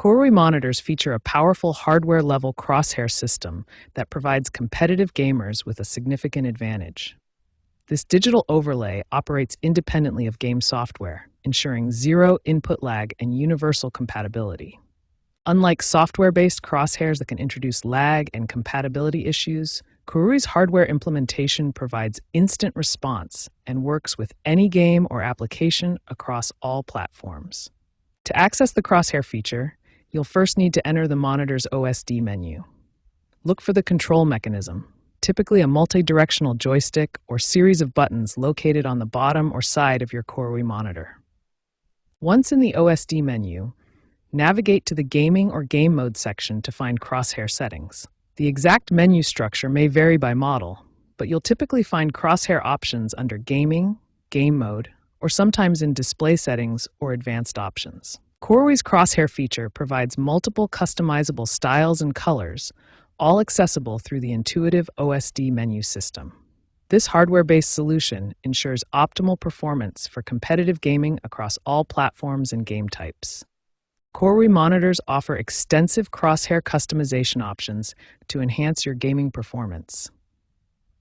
Koorui monitors feature a powerful hardware-level crosshair system that provides competitive gamers with a significant advantage. This digital overlay operates independently of game software, ensuring zero input lag and universal compatibility. Unlike software-based crosshairs that can introduce lag and compatibility issues, Koorui's hardware implementation provides instant response and works with any game or application across all platforms. To access the crosshair feature, you'll first need to enter the monitor's OSD menu. Look for the control mechanism, typically a multi-directional joystick or series of buttons located on the bottom or side of your Koorui monitor. Once in the OSD menu, navigate to the Gaming or Game Mode section to find crosshair settings. The exact menu structure may vary by model, but you'll typically find crosshair options under Gaming, Game Mode, or sometimes in Display Settings or Advanced Options. Koorui's crosshair feature provides multiple customizable styles and colors, all accessible through the intuitive OSD menu system. This hardware-based solution ensures optimal performance for competitive gaming across all platforms and game types. Koorui monitors offer extensive crosshair customization options to enhance your gaming performance.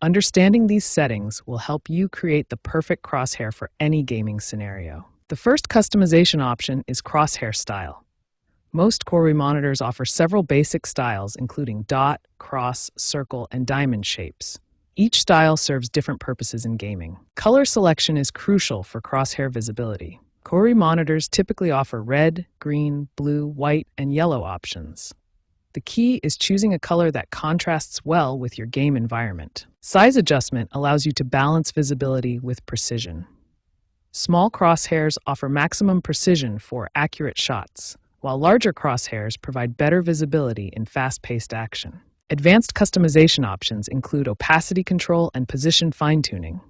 Understanding these settings will help you create the perfect crosshair for any gaming scenario. The first customization option is crosshair style. Most Koorui monitors offer several basic styles, including dot, cross, circle, and diamond shapes. Each style serves different purposes in gaming. Color selection is crucial for crosshair visibility. Koorui monitors typically offer red, green, blue, white, and yellow options. The key is choosing a color that contrasts well with your game environment. Size adjustment allows you to balance visibility with precision. Small crosshairs offer maximum precision for accurate shots, while larger crosshairs provide better visibility in fast-paced action. Advanced customization options include opacity control and position fine-tuning.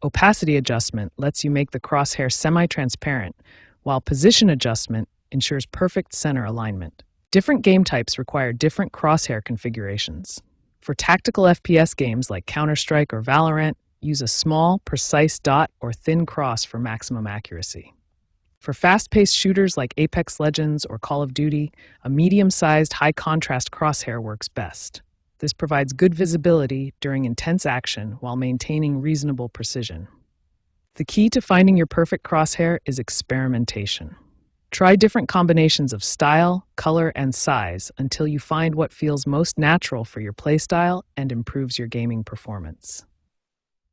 Opacity adjustment lets you make the crosshair semi-transparent, while position adjustment ensures perfect center alignment. Different game types require different crosshair configurations. For tactical FPS games like Counter-Strike or Valorant, use a small, precise dot or thin cross for maximum accuracy. For fast-paced shooters like Apex Legends or Call of Duty, a medium-sized, high-contrast crosshair works best. This provides good visibility during intense action while maintaining reasonable precision. The key to finding your perfect crosshair is experimentation. Try different combinations of style, color, and size until you find what feels most natural for your playstyle and improves your gaming performance.